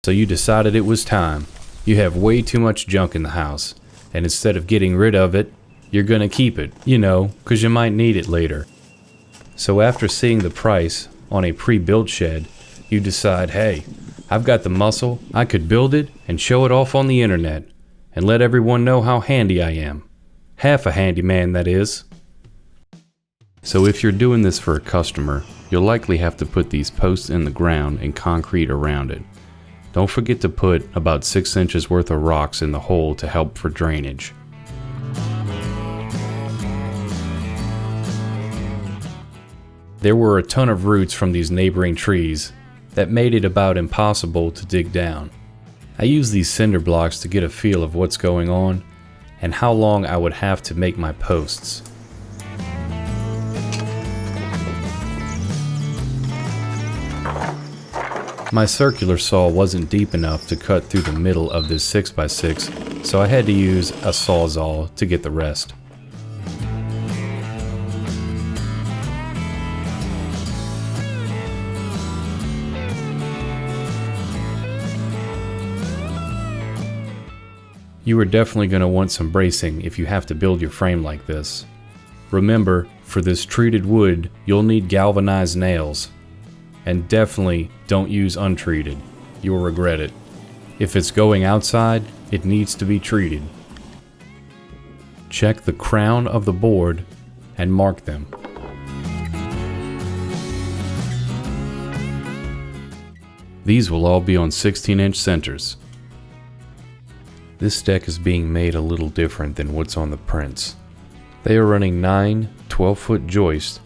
So you decided it was time. You have way too much junk in the house, and instead of getting rid of it, you're gonna keep it, 'cause you might need it later. So after seeing the price on a pre-built shed, you decide, hey, I've got the muscle, I could build it and show it off on the internet, and let everyone know how handy I am. Half a handyman, that is. So if you're doing this for a customer, you'll likely have to put these posts in the ground and concrete around it. Don't forget to put about 6 inches worth of rocks in the hole to help for drainage. There were a ton of roots from these neighboring trees that made it about impossible to dig down. I used these cinder blocks to get a feel of what's going on and how long I would have to make my posts. My circular saw wasn't deep enough to cut through the middle of this 6x6, so I had to use a sawzall to get the rest. You are definitely going to want some bracing if you have to build your frame like this. Remember, for this treated wood, you'll need galvanized nails. And definitely don't use untreated. You'll regret it. If it's going outside, it needs to be treated. Check the crown of the board and mark them. These will all be on 16-inch centers. This deck is being made a little different than what's on the prints. They are running 9 12-foot joists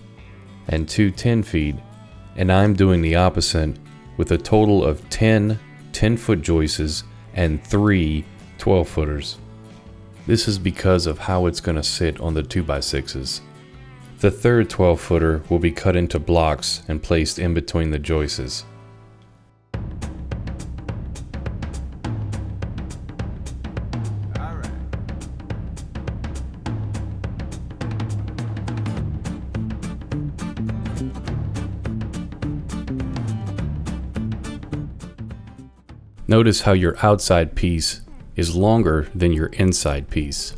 and 2 10-feet, and I'm doing the opposite with a total of 10 10-foot joists and 3 12-footers. This is because of how it's going to sit on the 2x6s. The third 12-footer will be cut into blocks and placed in between the joists. Notice how your outside piece is longer than your inside piece.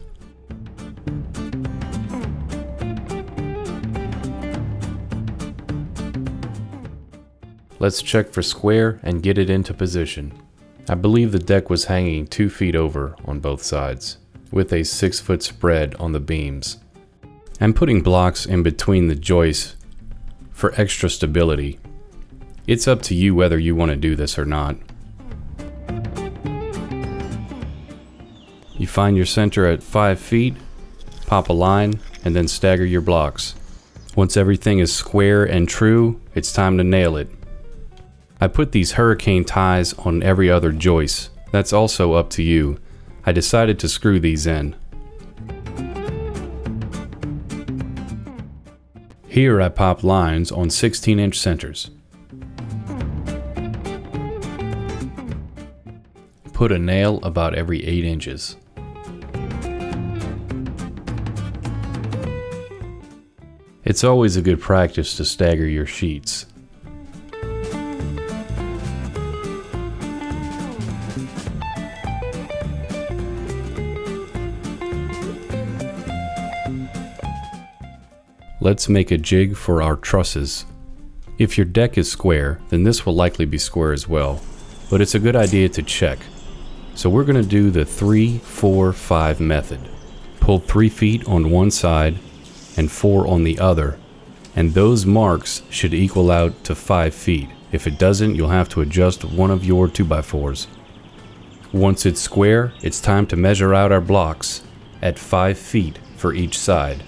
Let's check for square and get it into position. I believe the deck was hanging 2 feet over on both sides, with a 6-foot spread on the beams. I'm putting blocks in between the joists for extra stability. It's up to you whether you want to do this or not. You find your center at 5 feet, pop a line, and then stagger your blocks. Once everything is square and true, it's time to nail it. I put these hurricane ties on every other joist. That's also up to you. I decided to screw these in. Here I pop lines on 16-inch centers. Put a nail about every 8 inches. It's always a good practice to stagger your sheets. Let's make a jig for our trusses. If your deck is square, then this will likely be square as well, but it's a good idea to check. So we're going to do the 3, 4, 5 method. Pull 3 feet on one side and 4 on the other, and those marks should equal out to 5 feet. If it doesn't, you'll have to adjust one of your 2x4s. Once it's square, it's time to measure out our blocks at 5 feet for each side.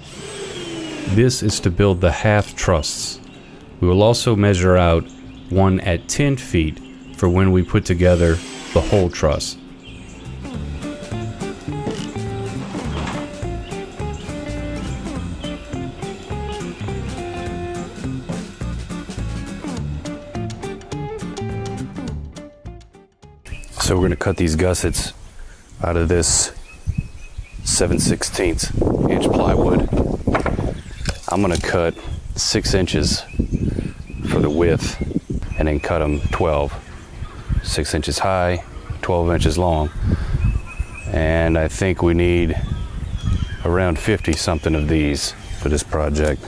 This is to build the half trusses. We will also measure out one at 10 feet for when we put together the whole truss. So we're going to cut these gussets out of this 7/16 inch plywood. I'm going to cut 6 inches for the width and then cut them 12. 6 inches high, 12 inches long. And I think we need around 50 something of these for this project.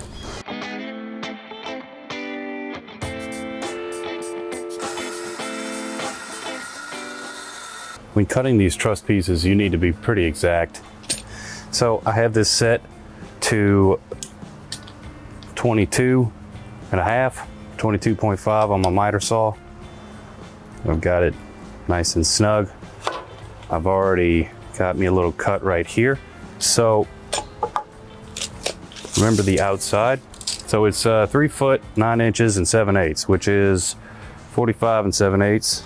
When cutting these truss pieces, you need to be pretty exact. So I have this set to 22 and a half, 22.5 on my miter saw. I've got it nice and snug. I've already got me a little cut right here. So remember the outside. So it's 3 foot 9 inches and 7/8, which is 45 and 7/8.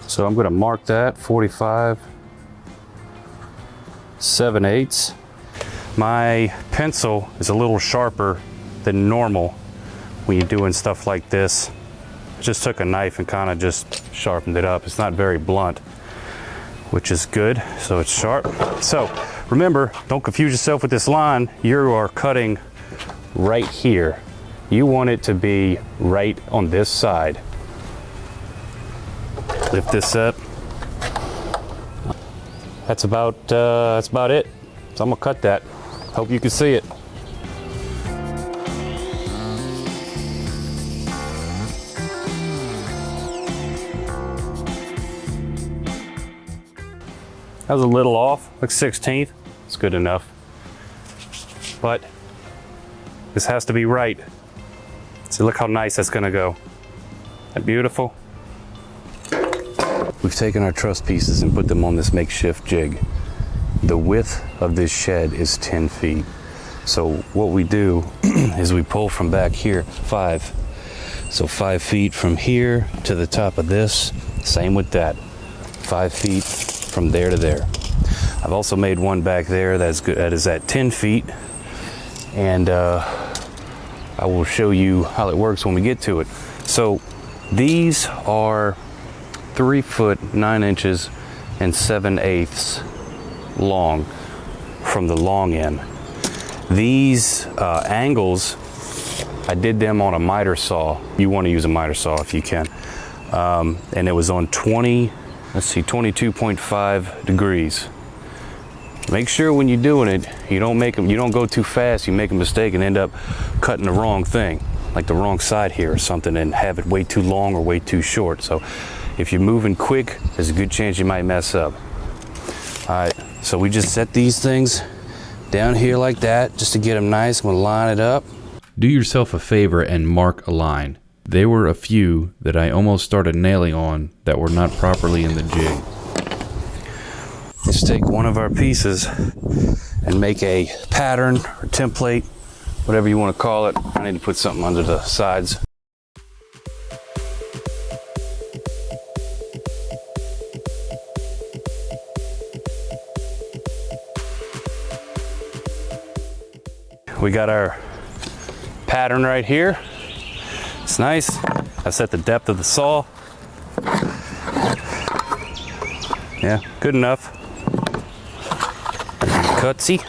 So I'm going to mark that 45 7/8. My pencil is a little sharper than normal when you're doing stuff like this. I just took a knife and kind of just sharpened it up. It's not very blunt, which is good, so it's sharp. So remember, don't confuse yourself with this line. You are cutting right here. You want it to be right on this side. Lift this up. That's about it. So I'm gonna cut that. Hope you can see it. That was a little off, like 1/16. It's good enough. But this has to be right. See, look how nice that's gonna go. Isn't that beautiful? We've taken our truss pieces and put them on this makeshift jig. The width of this shed is 10 feet. So what we do is we pull from back here 5. So 5 feet from here to the top of this. Same with that. 5 feet from there to there. I've also made one back there that's good. That is at 10 feet. And I will show you how it works when we get to it. So these are 3 foot 9 inches and 7/8 long from the long end. These angles, I did them on a miter saw. You want to use a miter saw if you can. And it was on 22.5 degrees. Make sure when you're doing it, you don't go too fast. You make a mistake and end up cutting the wrong thing, like the wrong side here or something, and have it way too long or way too short. So if you're moving quick, there's a good chance you might mess up. All right, so we just set these things down here like that, just to get them nice. I'm gonna line it up. Do yourself a favor and mark a line. There were a few that I almost started nailing on that were not properly in the jig. Let's take one of our pieces and make a pattern or template, whatever you want to call it. I need to put something under the sides. We got our pattern right here. It's nice. I set the depth of the saw. Yeah, good enough. Cutsy.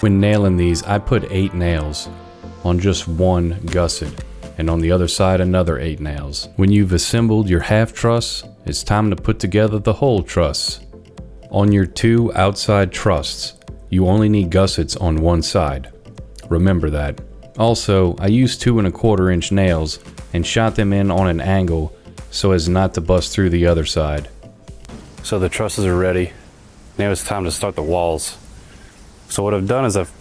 When nailing these, I put 8 nails on just one gusset, and on the other side another 8 nails. When you've assembled your half truss, it's time to put together the whole truss. On your 2 outside trusses, you only need gussets on one side. Remember that. Also, I used 2 1/4 inch nails and shot them in on an angle so as not to bust through the other side. So the trusses are ready. Now it's time to start the walls. So what I've done is I've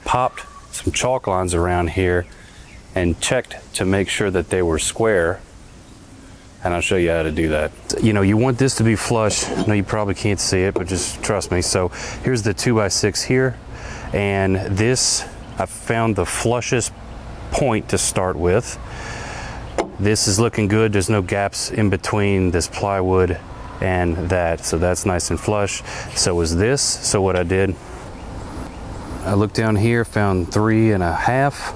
popped some chalk lines around here and checked to make sure that they were square. And I'll show you how to do that. You know, you want this to be flush. I know you probably can't see it, but just trust me. So here's the 2x6 here. And this, I found the flushest point to start with. This is looking good. There's no gaps in between this plywood and that. So that's nice and flush. So is this. So what I did, I looked down here, found 3 1/2,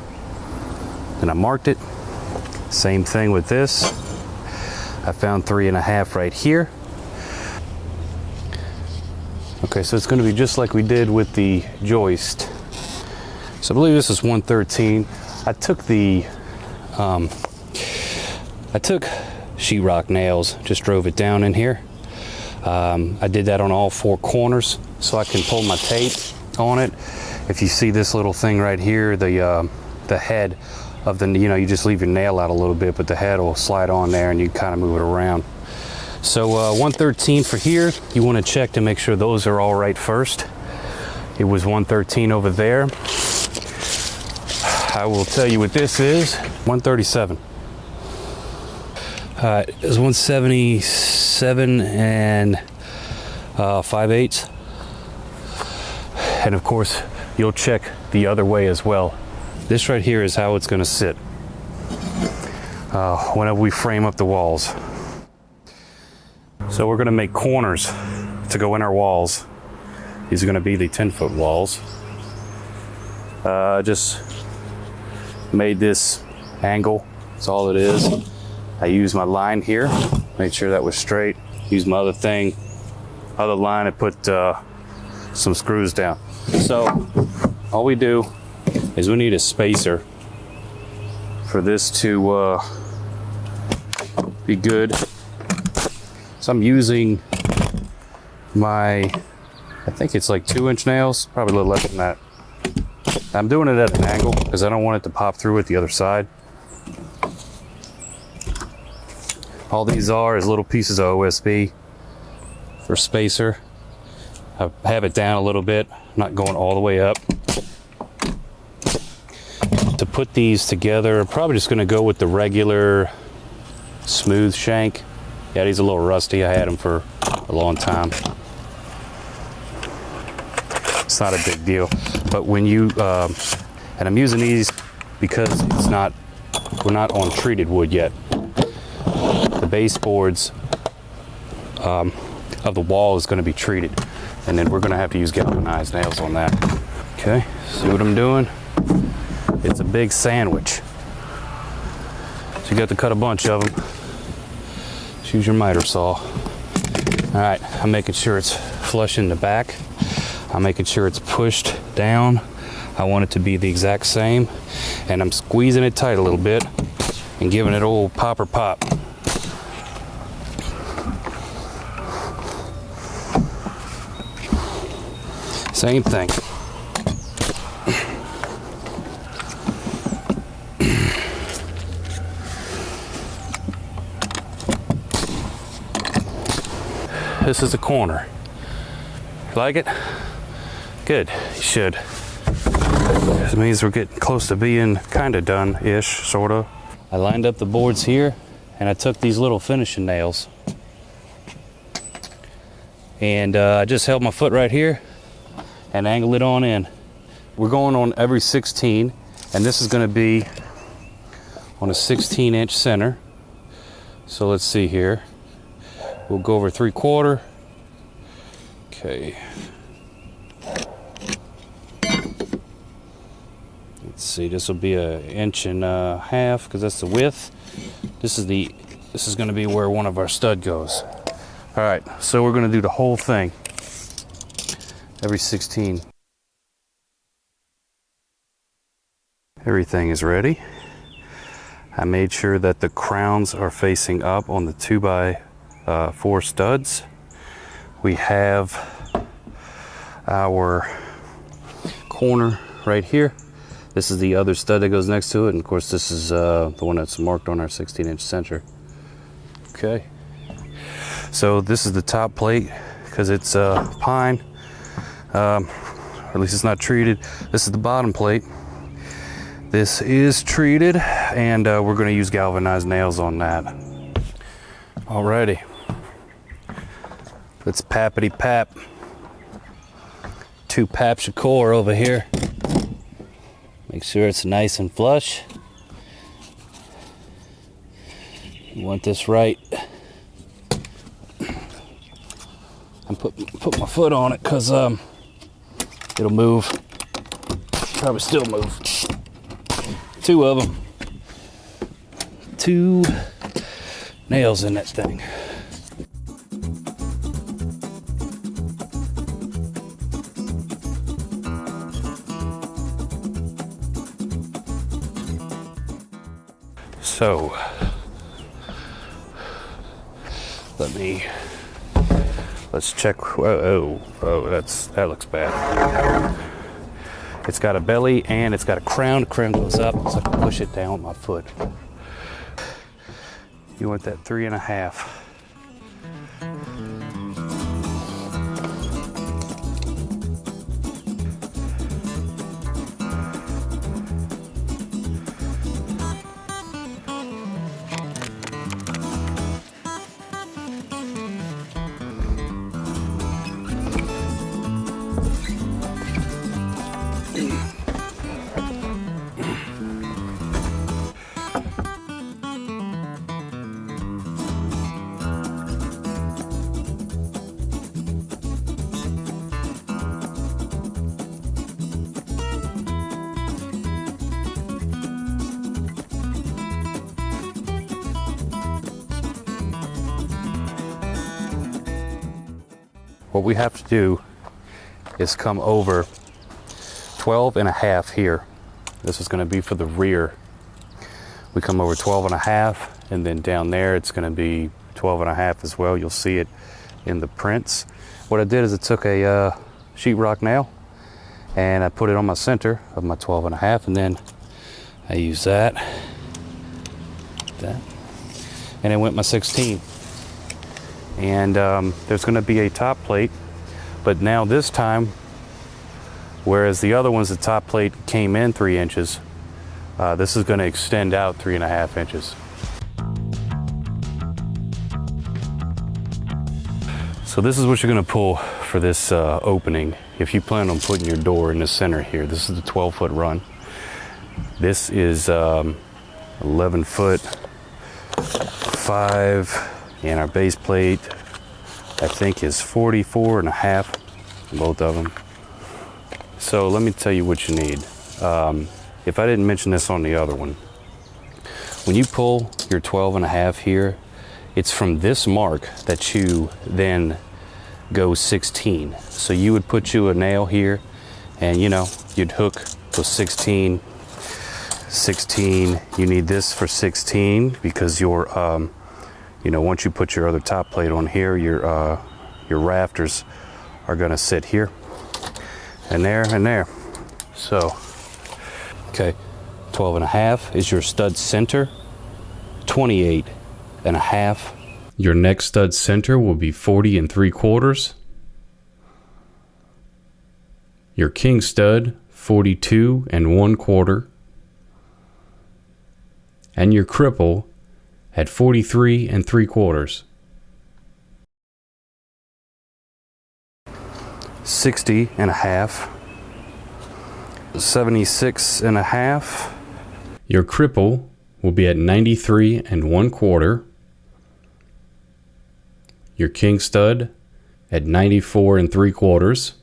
and I marked it. Same thing with this. I found 3 1/2 right here. Okay, so it's going to be just like we did with the joist. So I believe this is 113. I took the I took sheetrock nails, just drove it down in here. I did that on all 4 corners so I can pull my tape on it. If you see this little thing right here, the head of the, you just leave your nail out a little bit, but the head will slide on there and you kind of move it around. So 113 for here. You want to check to make sure those are all right first. It was 113 over there. I will tell you what this is. 137. It's 177 and 5/8. And of course, you'll check the other way as well. This right here is how it's going to sit whenever we frame up the walls. So we're going to make corners to go in our walls. These are going to be the 10-foot walls. Just made this angle. That's all it is. I used my line here, made sure that was straight. Used my other line, and put some screws down. So all we do is we need a spacer for this to be good. So I'm using I think it's like 2-inch nails, probably a little less than that. I'm doing it at an angle because I don't want it to pop through at the other side. All these is little pieces of OSB for spacer. I have it down a little bit, not going all the way up. To put these together, I'm probably just going to go with the regular smooth shank. Yeah, these are a little rusty. I had them for a long time. It's not a big deal. But when you, and I'm using these because we're not on treated wood yet. The baseboards of the wall is going to be treated, and then we're going to have to use galvanized nails on that. Okay, see what I'm doing? It's a big sandwich, so you got to cut a bunch of them. Just use your miter saw. All right, I'm making sure it's flush in the back. I'm making sure it's pushed down. I want it to be the exact same, and I'm squeezing it tight a little bit and giving it a little popper pop. Same thing. This is a corner. Like it? Good, you should. This means we're getting close to being kind of done-ish, sort of. I lined up the boards here, and I took these little finishing nails. And I just held my foot right here and angled it on in. We're going on every 16, and this is going to be on a 16-inch center. So let's see here. We'll go over 3/4. Okay. Let's see, this will be 1.5 inches because that's the width. This is going to be where one of our stud goes. All right, so we're going to do the whole thing. Every 16. Everything is ready. I made sure that the crowns are facing up on the 2x4 studs. We have our corner right here. This is the other stud that goes next to it, and of course this is the one that's marked on our 16-inch center. Okay. So this is the top plate because it's pine. Or at least it's not treated. This is the bottom plate. This is treated, and we're going to use galvanized nails on that. Alrighty. Let's pappity pap. 2 paps of core over here. Make sure it's nice and flush. You want this right. And put my foot on it because it'll move. Probably still move. 2 of them. 2 nails in that thing. So let's check. Oh, that looks bad. It's got a belly and it's got a crown. The crown goes up, so I can push it down with my foot. You want that 3.5. What we have to do is come over 12.5 here. This is going to be for the rear. We come over 12.5, and then down there it's going to be 12.5 as well. You'll see it in the prints. What I did is I took a sheetrock nail and I put it on my center of my 12.5, and then I use that, and it went my 16. And there's going to be a top plate, but now this time, whereas the other ones, the top plate came in 3 inches, this is going to extend out 3.5 inches. So this is what you're going to pull for this opening. If you plan on putting your door in the center here, this is the 12-foot run. This is 11 foot 5. And our base plate, I think, is 44.5, both of them. So let me tell you what you need. If I didn't mention this on the other one, when you pull your 12.5 here, it's from this mark that you then go 16. So you would put you a nail here, and you'd hook to 16. You need this for 16 because your once you put your other top plate on here, your rafters are going to sit here and there and there. So, okay, 12.5 is your stud center, 28.5. Your next stud center will be 40 3/4. Your king stud, 42 1/4. And your cripple at 43 3/4. 60.5. 76.5. Your cripple will be at 93 1/4. Your king stud at 94 3/4.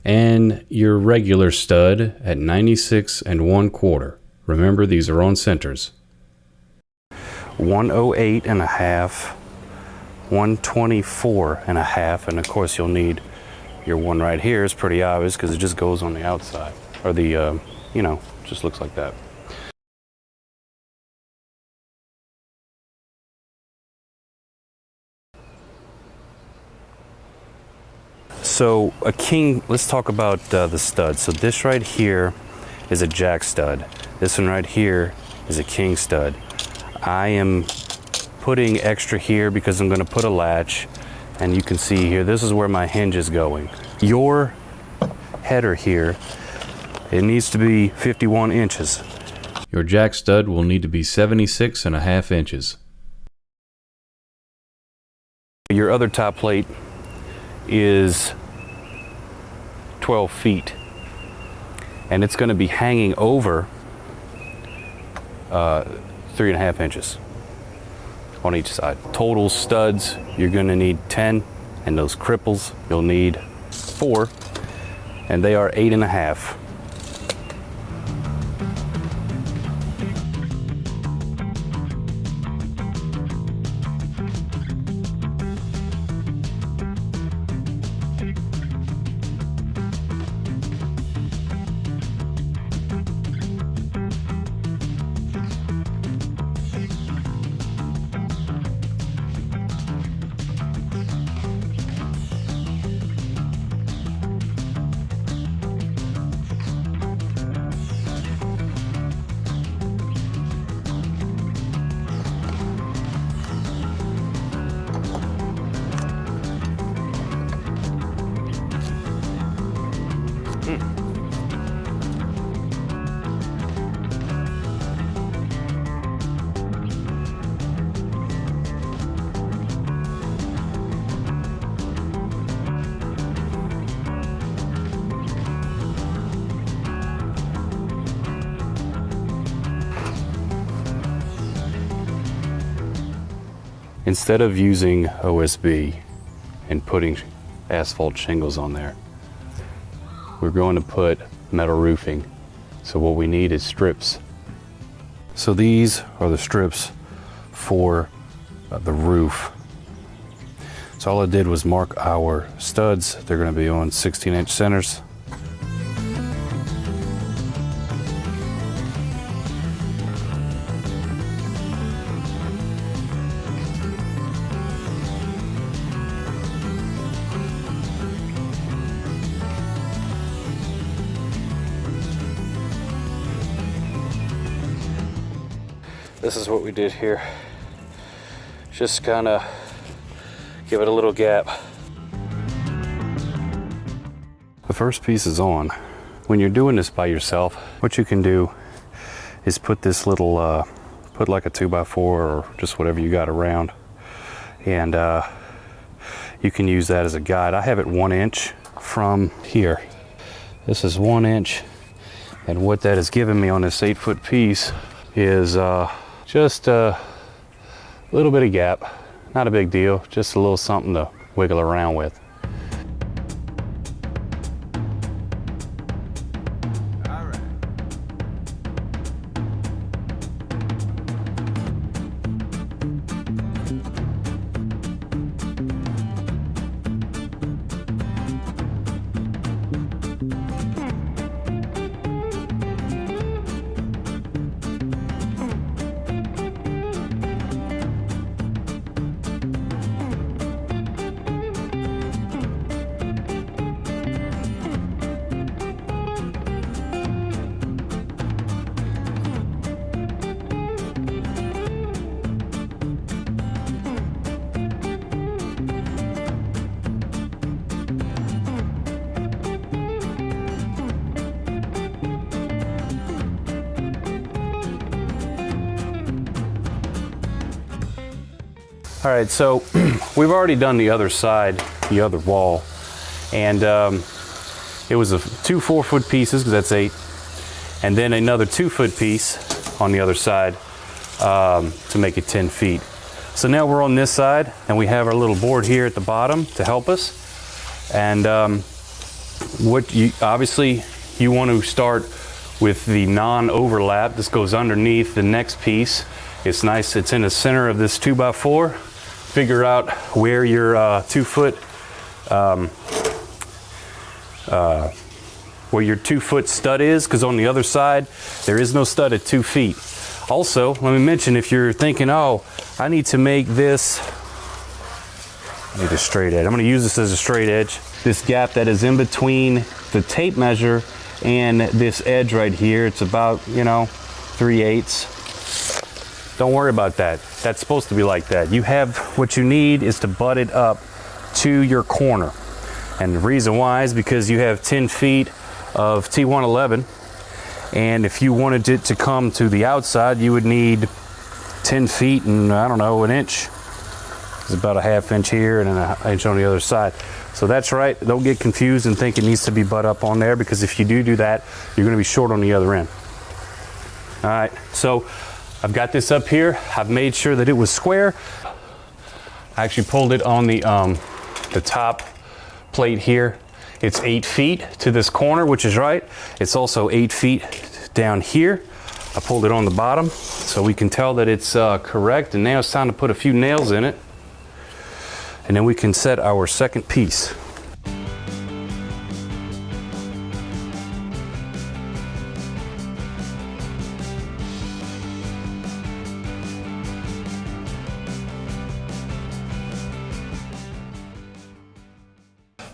And your regular stud at 96 1/4. Remember, these are on centers. 108.5, 124.5, and of course you'll need your one right here. Is pretty obvious because it just goes on the outside, or the just looks like that. So a king, let's talk about the stud. So this right here is a jack stud. This one right here is a king stud. I am putting extra here because I'm going to put a latch, and you can see here, this is where my hinge is going. Your header here, it needs to be 51 inches. Your jack stud will need to be 76.5 inches. Your other top plate is 12 feet, and it's going to be hanging over 3.5 inches on each side. Total studs, you're going to need 10, and those cripples, you'll need 4, and they are 8.5. Instead of using OSB and putting asphalt shingles on there, we're going to put metal roofing. So what we need is strips. So these are the strips for the roof. So all I did was mark our studs. They're going to be on 16-inch centers. This is what we did here. Just kind of give it a little gap. The first piece is on. When you're doing this by yourself, what you can do is put this little, put like a 2x4 or just whatever you got around, and you can use that as a guide. I have it 1 inch from here. This is 1 inch, and what that has given me on this 8-foot piece is just a little bit of gap. Not a big deal, just a little something to wiggle around with. All right, so we've already done the other side, the other wall, and it was 2 4-foot pieces, because that's 8, and then another 2-foot piece on the other side to make it 10 feet. So now we're on this side, and we have our little board here at the bottom to help us. And obviously you want to start with the non-overlap. This goes underneath the next piece. It's nice, it's in the center of this 2x4. Figure out where your 2-foot where your 2-foot stud is, because on the other side there is no stud at 2 feet. Also, let me mention, if you're thinking, oh, I need to make this, I need a straight edge. I'm going to use this as a straight edge. This gap that is in between the tape measure and this edge right here, it's about, 3/8. Don't worry about that. That's supposed to be like that. You have, what you need is to butt it up to your corner. And the reason why is because you have 10 feet of T111, and if you wanted it to come to the outside, you would need 10 feet and, I don't know, 1 inch. It's about a 1/2 inch here and an inch on the other side. So that's right. Don't get confused and think it needs to be butt up on there, because if you do that, you're going to be short on the other end. All right, so I've got this up here. I've made sure that it was square. I actually pulled it on the top plate here. It's 8 feet to this corner, which is right. It's also 8 feet down here. I pulled it on the bottom so we can tell that it's correct. And now it's time to put a few nails in it. And then we can set our second piece.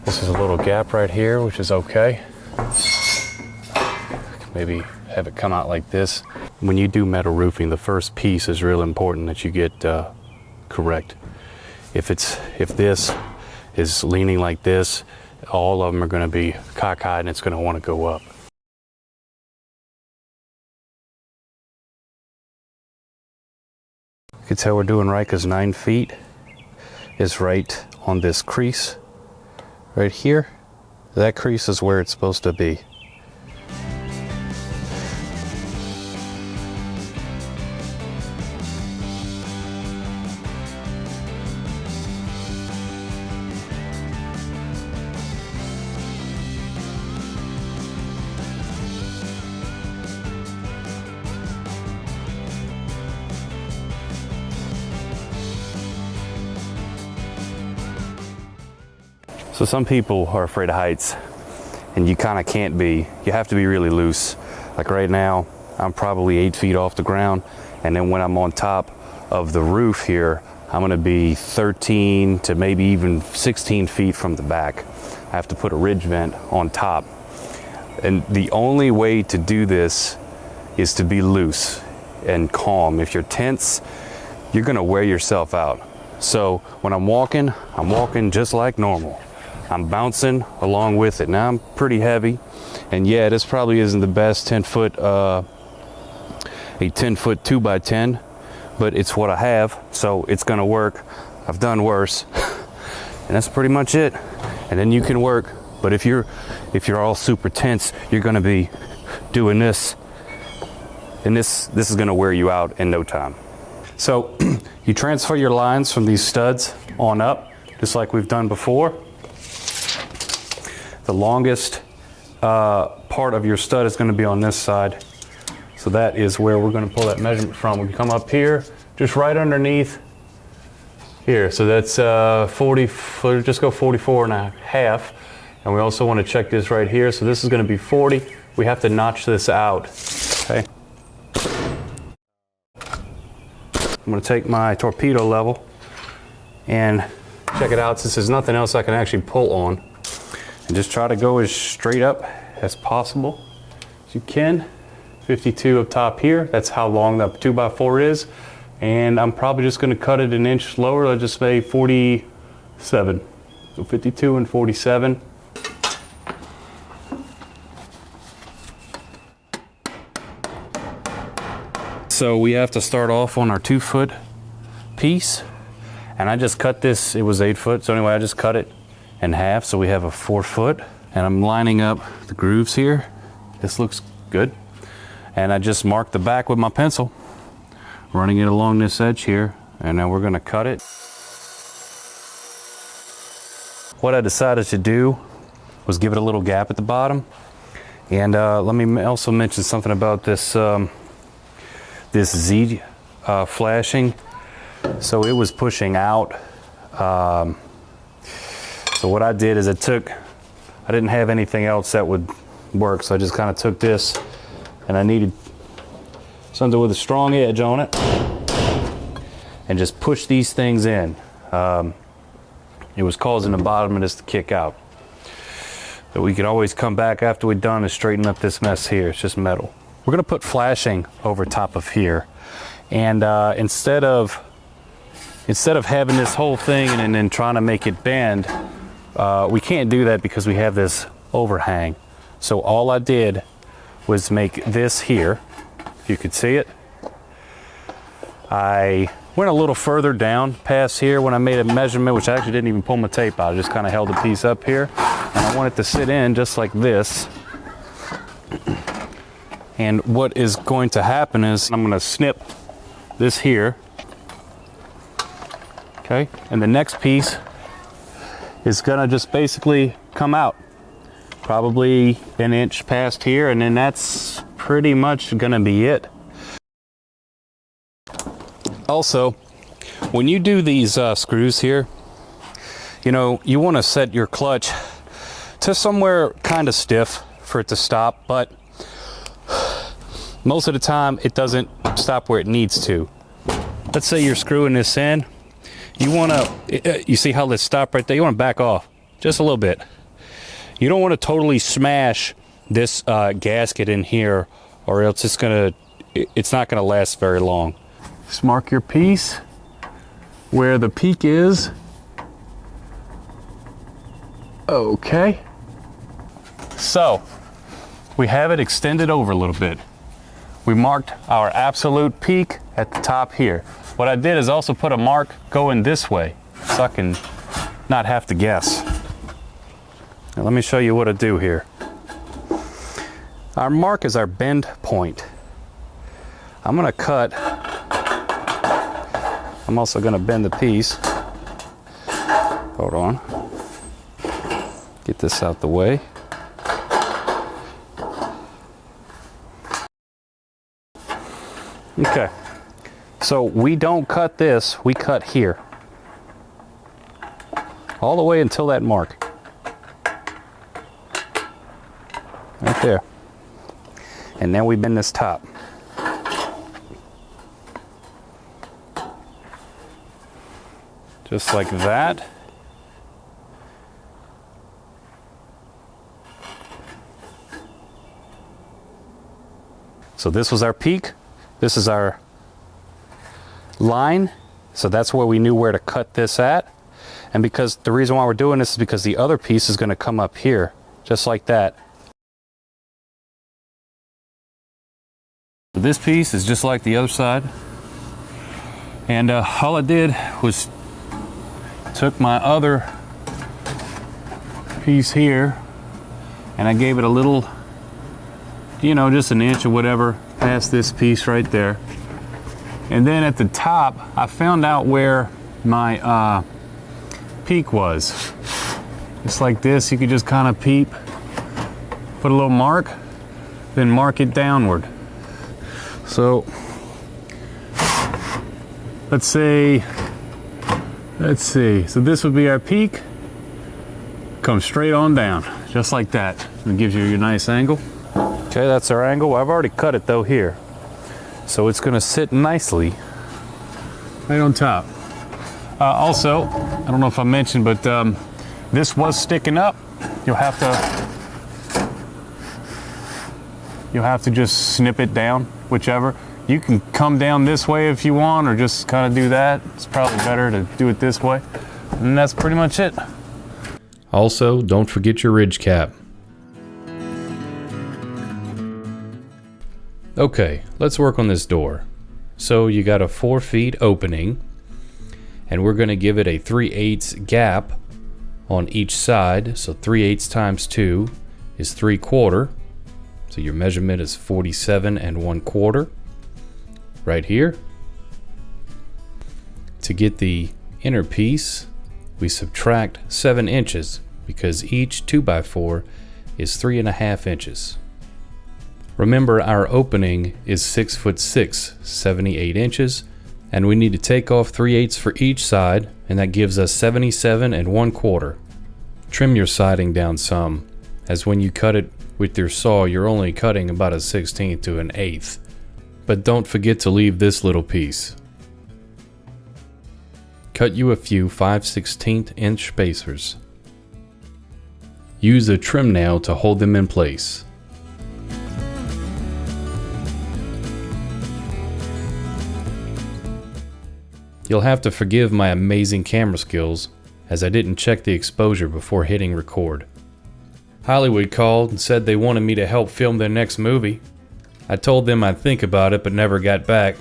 This is a little gap right here, which is okay. Maybe have it come out like this. When you do metal roofing, the first piece is real important that you get correct. If this is leaning like this, all of them are going to be cockeyed and it's going to want to go up. You can tell we're doing right because 9 feet is right on this crease. Right here, that crease is where it's supposed to be. So some people are afraid of heights, and you kind of can't be. You have to be really loose. Like right now, I'm probably 8 feet off the ground, and then when I'm on top of the roof here, I'm gonna be 13 to maybe even 16 feet from the back. I have to put a ridge vent on top. And the only way to do this is to be loose and calm. If you're tense, you're gonna wear yourself out. So when I'm walking just like normal. I'm bouncing along with it. Now I'm pretty heavy, and yeah, this probably isn't the best 10 foot, a 10 foot 2x10, but it's what I have, so it's gonna work. I've done worse, and that's pretty much it. And then you can work, but if you're all super tense, you're gonna be doing this, and this is gonna wear you out in no time. So you transfer your lines from these studs on up, just like we've done before. The longest part of your stud is going to be on this side. So that is where we're going to pull that measurement from. We come up here, just right underneath here. So that's 40, just go 44 and a half. And we also want to check this right here. So this is going to be 40. We have to notch this out, okay? I'm going to take my torpedo level and check it out. Since there's nothing else I can actually pull on. And just try to go as straight up as possible as you can. 52 up top here, that's how long the 2x4 is. And I'm probably just gonna cut it an inch lower, let's just say 47. So 52 and 47. So we have to start off on our 2 foot piece. And I just cut this, it was 8 foot, so anyway, I just cut it in half, so we have a 4 foot, and I'm lining up the grooves here. This looks good, and I just marked the back with my pencil, running it along this edge here, and then we're going to cut it. What I decided to do was give it a little gap at the bottom, and let me also mention something about this this Z flashing. So it was pushing out. So what I did is I didn't have anything else that would work, so I just kind of took this, and I needed something with a strong edge on it, and just push these things in. It was causing the bottom of this to kick out. But we could always come back after we're done and straighten up this mess here. It's just metal. We're gonna put flashing over top of here, and instead of having this whole thing and then trying to make it bend, we can't do that because we have this overhang. So all I did was make this here, if you could see it. I went a little further down past here when I made a measurement, which I actually didn't even pull my tape out. I just kind of held the piece up here, and I want it to sit in just like this. And what is going to happen is I'm going to snip this here, okay, and the next piece is gonna just basically come out probably an inch past here, and then that's pretty much gonna be it. Also, when you do these screws here, you know, you want to set your clutch to somewhere kind of stiff for it to stop, but most of the time it doesn't stop where it needs to. Let's say you're screwing this in. You want to, you see how this stopped right there? You want to back off just a little bit. You don't want to totally smash this gasket in here, or else it's not going to last very long. Just mark your piece where the peak is. Okay. So we have it extended over a little bit. We marked our absolute peak at the top here. What I did is also put a mark going this way, so I can not have to guess. Now let me show you what I do here. Our mark is our bend point. I'm gonna cut. I'm also gonna bend the piece. Hold on. Get this out the way. Okay. So we don't cut this, we cut here. All the way until that mark. right there. And then we bend this top. Just like that. So this was our peak. This is our line. So that's where we knew where to cut this at. And because the reason why we're doing this is because the other piece is going to come up here, just like that. This piece is just like the other side. And all I did was took my other piece here and I gave it a little, you know, just an inch or whatever past this piece right there. And then at the top, I found out where my peak was. Just like this, you could just kind of peep, put a little mark, then mark it downward. So let's see, so this would be our peak. Come straight on down, just like that. It gives you your nice angle. Okay, that's our angle. I've already cut it though here. So it's gonna sit nicely right on top. Also, I don't know if I mentioned, but this was sticking up. You'll have to just snip it down, whichever. You can come down this way if you want, or just kind of do that. It's probably better to do it this way. And that's pretty much it. Also, don't forget your ridge cap. Okay, let's work on this door. So you got a 4 feet opening, and we're going to give it a 3/8 gap on each side. So 3/8 times 2 is 3/4. So your measurement is 47 1/4 right here. To get the inner piece, we subtract 7 inches because each 2x4 is 3.5 inches. Remember, our opening is 6'6", 78 inches, and we need to take off 3/8 for each side, and that gives us 77 1/4. Trim your siding down some, as when you cut it with your saw, you're only cutting about a 1/16 to an 1/8. But don't forget to leave this little piece. Cut you a few 5/16 inch spacers. Use a trim nail to hold them in place. You'll have to forgive my amazing camera skills, as I didn't check the exposure before hitting record. Hollywood called and said they wanted me to help film their next movie. I told them I'd think about it but never got back.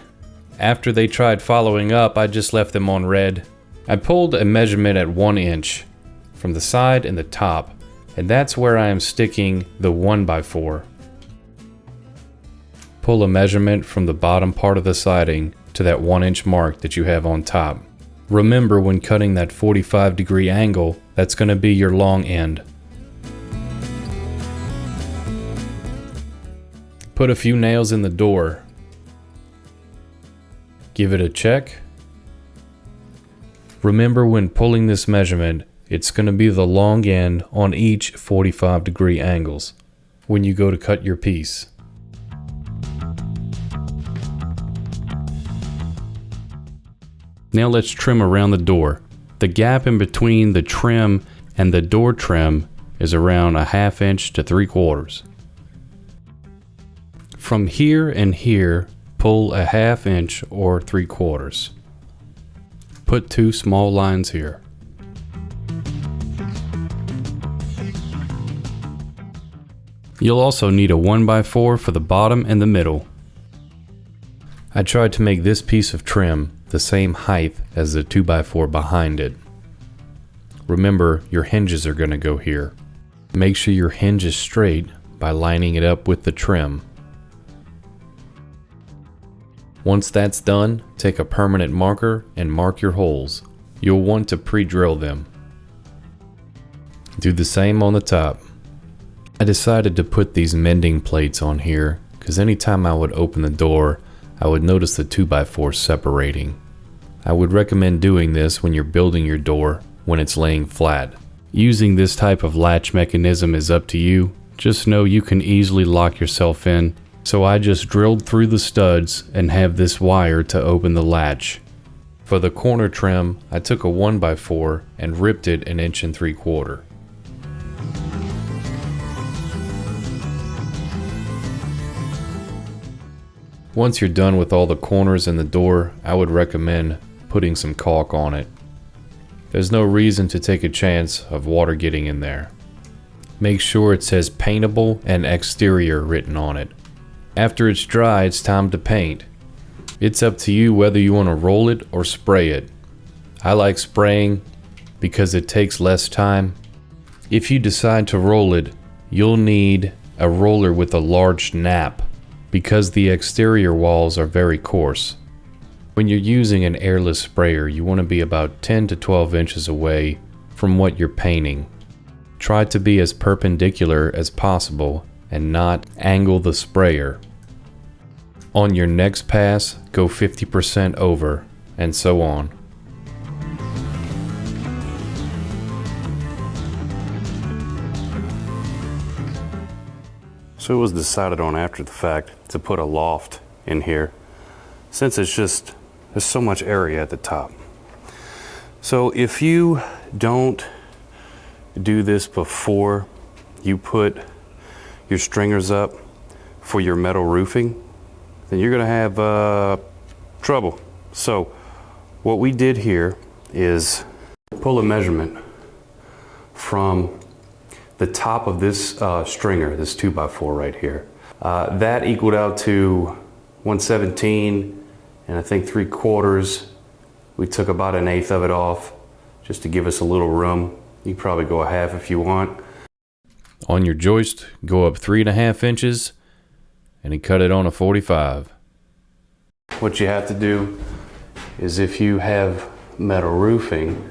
After they tried following up, I just left them on red. I pulled a measurement at 1 inch from the side and the top, and that's where I am sticking the 1x4. Pull a measurement from the bottom part of the siding to that 1 inch mark that you have on top. Remember, when cutting that 45-degree angle, that's going to be your long end. Put a few nails in the door. Give it a check. Remember, when pulling this measurement, it's going to be the long end on each 45-degree angles when you go to cut your piece. Now let's trim around the door. The gap in between the trim and the door trim is around 1/2 inch to 3/4. From here and here, pull 1/2 inch or 3/4. Put 2 small lines here. You'll also need a 1x4 for the bottom and the middle. I tried to make this piece of trim the same height as the 2x4 behind it. Remember, your hinges are going to go here. Make sure your hinge is straight by lining it up with the trim. Once that's done, take a permanent marker and mark your holes. You'll want to pre-drill them. Do the same on the top. I decided to put these mending plates on here because anytime I would open the door, I would notice the 2x4 separating. I would recommend doing this when you're building your door when it's laying flat. Using this type of latch mechanism is up to you, Just know you can easily lock yourself in, so I just drilled through the studs and have this wire to open the latch. For the corner trim, I took a 1x4 and ripped it 1 3/4 inches. Once you're done with all the corners and the door, I would recommend putting some caulk on it. There's no reason to take a chance of water getting in there. Make sure it says paintable and exterior written on it. After it's dry, it's time to paint. It's up to you whether you want to roll it or spray it. I like spraying because it takes less time. If you decide to roll it, you'll need a roller with a large nap because the exterior walls are very coarse. When you're using an airless sprayer, you want to be about 10 to 12 inches away from what you're painting. Try to be as perpendicular as possible and not angle the sprayer. On your next pass, go 50% over, and so on. So it was decided on after the fact to put a loft in here, since there's so much area at the top. So if you don't do this before you put your stringers up for your metal roofing, then you're gonna have trouble. So what we did here is pull a measurement from the top of this stringer, this 2x4 right here. That equaled out to 117 and I think 3/4. We took about 1/8 of it off just to give us a little room. You can probably go a half if you want. On your joist, go up 3.5 inches and he cut it on a 45. What you have to do is, if you have metal roofing,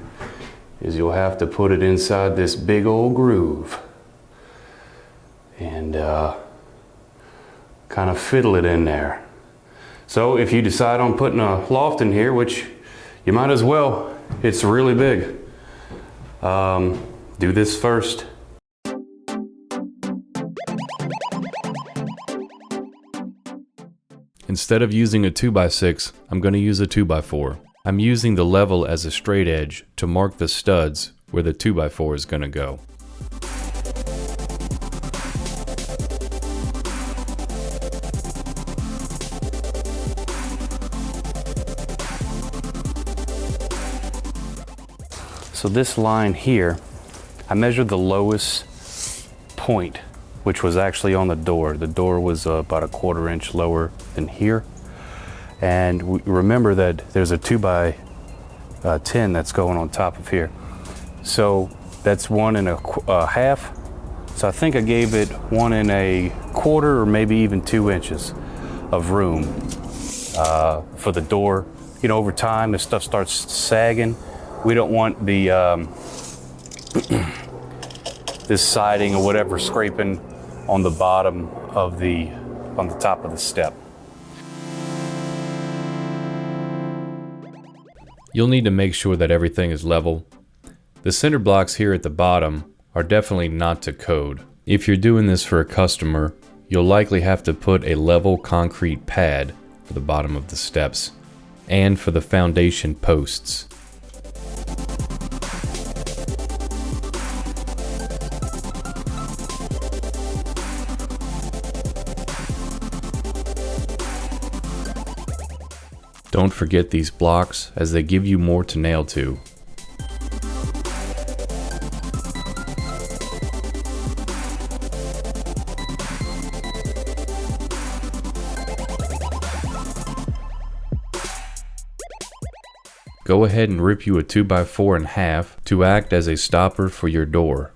is you'll have to put it inside this big old groove and kind of fiddle it in there. So if you decide on putting a loft in here, which you might as well, it's really big, do this first. Instead of using a 2x6, I'm going to use a 2x4. I'm using the level as a straight edge to mark the studs where the 2x4 is going to go. So this line here, I measured the lowest point, which was actually on the door. The door was about 1/4 inch lower than here. And remember that there's a 2x10 that's going on top of here. So that's 1.5. So I think I gave it 1.25 or maybe even 2 inches of room for the door. You know, over time, if stuff starts sagging, we don't want the this siding or whatever scraping on the bottom of on the top of the step. You'll need to make sure that everything is level. The cinder blocks here at the bottom are definitely not to code. If you're doing this for a customer, you'll likely have to put a level concrete pad for the bottom of the steps and for the foundation posts. Don't forget these blocks, as they give you more to nail to. Go ahead and rip you a 2x4 in half to act as a stopper for your door.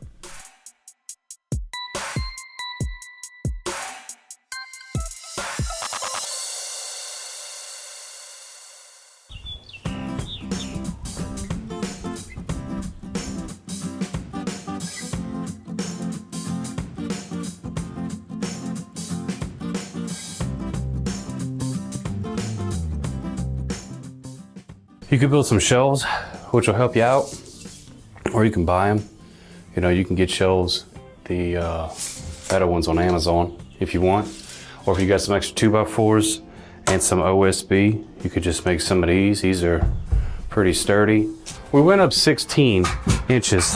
You could build some shelves, which will help you out, or you can buy them. You know, you can get shelves the Better ones on Amazon if you want. Or if you got some extra 2x4s and some OSB, you could just make some of these. These are pretty sturdy. We went up 16 inches.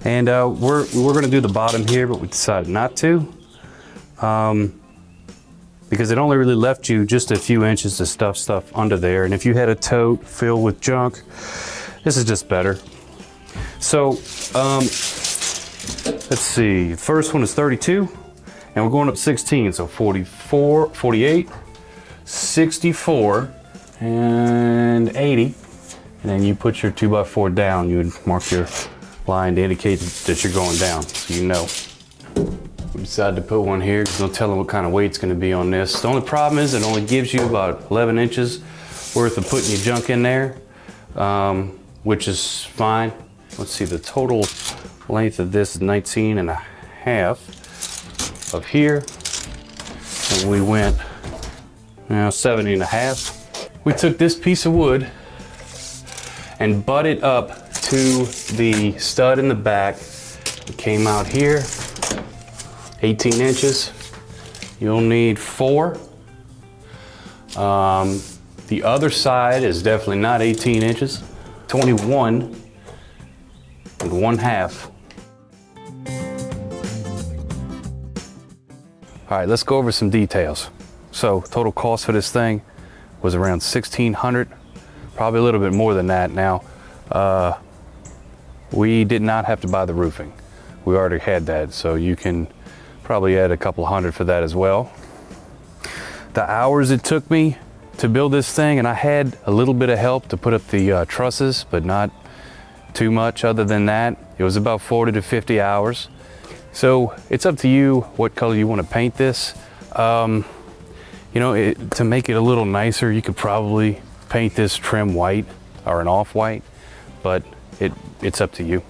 And we're gonna do the bottom here, but we decided not to. Because it only really left you just a few inches to stuff stuff under there. And if you had a tote filled with junk, this is just better. So, let's see, first one is 32, and we're going up 16, so 44, 48, 64, and 80. And then you put your 2x4 down, you would mark your line to indicate that you're going down, so you know. We decided to put one here because no telling what kind of weight's going to be on this. The only problem is it only gives you about 11 inches worth of putting your junk in there, which is fine. Let's see, the total length of this is 19 and a half of here. And we went 70 and a half. We took this piece of wood and butted up to the stud in the back. It came out here, 18 inches. You'll need 4. The other side is definitely not 18 inches, 21 and 1/2. All right, let's go over some details. So total cost for this thing was around $1,600, probably a little bit more than that. Now, we did not have to buy the roofing. We already had that, so you can probably add a couple hundred for that as well. The hours it took me to build this thing, and I had a little bit of help to put up the trusses, but not too much other than that. It was about 40 to 50 hours. So it's up to you what color you want to paint this. You know, to make it a little nicer, you could probably paint this trim white or an off-white, but it's up to you.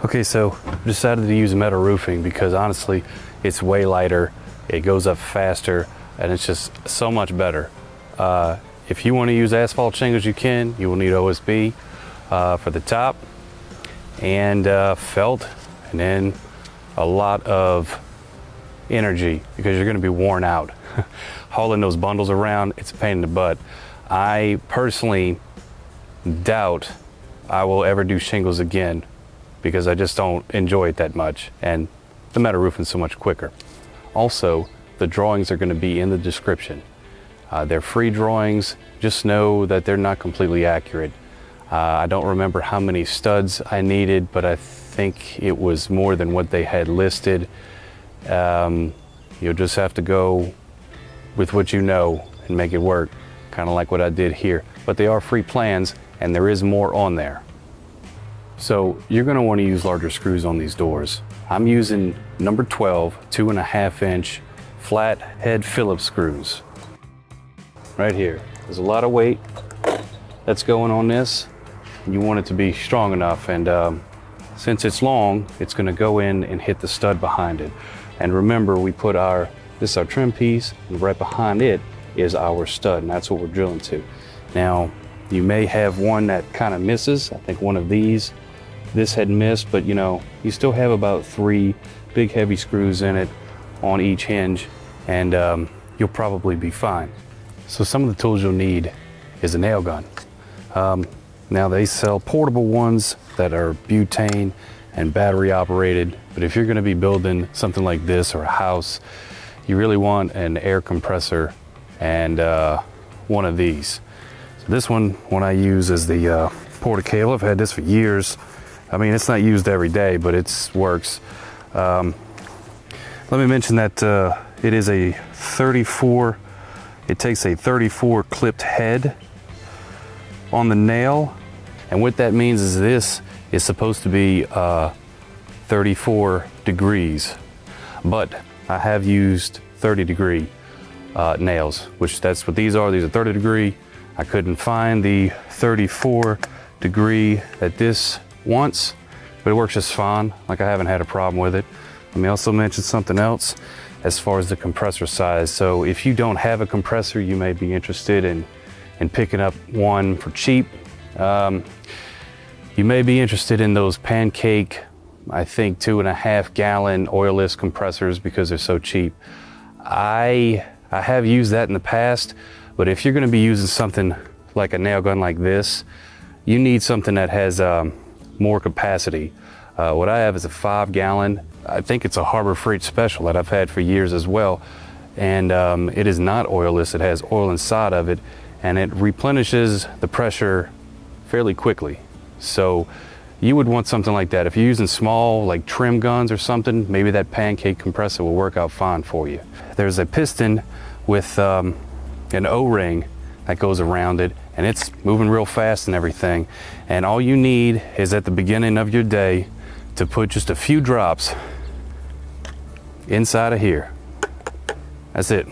Okay, so I decided to use metal roofing because honestly, it's way lighter, it goes up faster, and it's just so much better. If you want to use asphalt shingles, you can. You will need OSB for the top, and felt, and then a lot of energy because you're going to be worn out. Hauling those bundles around, it's a pain in the butt. I personally doubt I will ever do shingles again because I just don't enjoy it that much, and the metal roofing so much quicker. Also, the drawings are going to be in the description. They're free drawings. Just know that they're not completely accurate. I don't remember how many studs I needed, but I think it was more than what they had listed. You'll just have to go with what you know and make it work, kind of like what I did here. But they are free plans, and there is more on there. So you're going to want to use larger screws on these doors. I'm using number 12, 2.5 inch flat head Phillips screws. Right here. There's a lot of weight that's going on this. You want it to be strong enough, and since it's long, it's going to go in and hit the stud behind it. And remember, we put this is our trim piece, and right behind it is our stud, and that's what we're drilling to. Now, you may have one that kind of misses. I think one of these, this had missed, but you know, you still have about 3 big heavy screws in it on each hinge, and you'll probably be fine. So some of the tools you'll need is a nail gun. Now they sell portable ones that are butane and battery operated, but if you're going to be building something like this or a house, you really want an air compressor and one of these. So this one I use is the Porta Cable. I've had this for years. I mean, it's not used every day, but it works. Let me mention that it is a 34, it takes a 34 clipped head on the nail, and what that means is this is supposed to be 34 degrees, but I have used 30 degree nails, which that's what these are. These are 30 degree. I couldn't find the 34 degree that this wants, but it works just fine. Like, I haven't had a problem with it. Let me also mention something else as far as the compressor size. So if you don't have a compressor, you may be interested in picking up one for cheap. You may be interested in those pancake I think 2.5 gallon oilless compressors because they're so cheap. I have used that in the past, but if you're going to be using something like a nail gun like this, you need something that has more capacity. What I have is a 5 gallon. I think it's a Harbor Freight Special that I've had for years as well. And it is not oilless. It has oil inside of it, and it replenishes the pressure fairly quickly. So you would want something like that. If you're using small, like trim guns or something, maybe that pancake compressor will work out fine for you. There's a piston with an O-ring that goes around it, and it's moving real fast and everything. And all you need is at the beginning of your day to put just a few drops inside of here. That's it.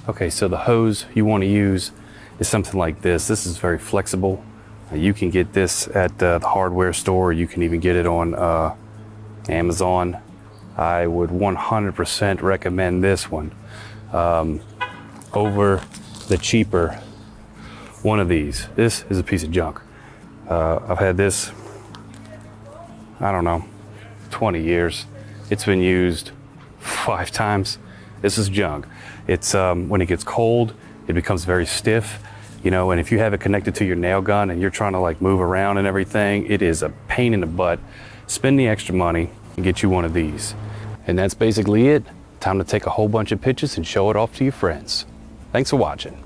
Okay, so the hose you want to use is something like this. This is very flexible. You can get this at the hardware store. You can even get it on Amazon. I would 100% recommend this one over the cheaper one of these. This is a piece of junk. I've had this, I don't know, 20 years. It's been used 5 times. This is junk. It's when it gets cold, it becomes very stiff. You know, and if you have it connected to your nail gun and you're trying to like move around and everything, it is a pain in the butt. Spend the extra money and get you one of these. And that's basically it. Time to take a whole bunch of pictures and show it off to your friends. Thanks for watching.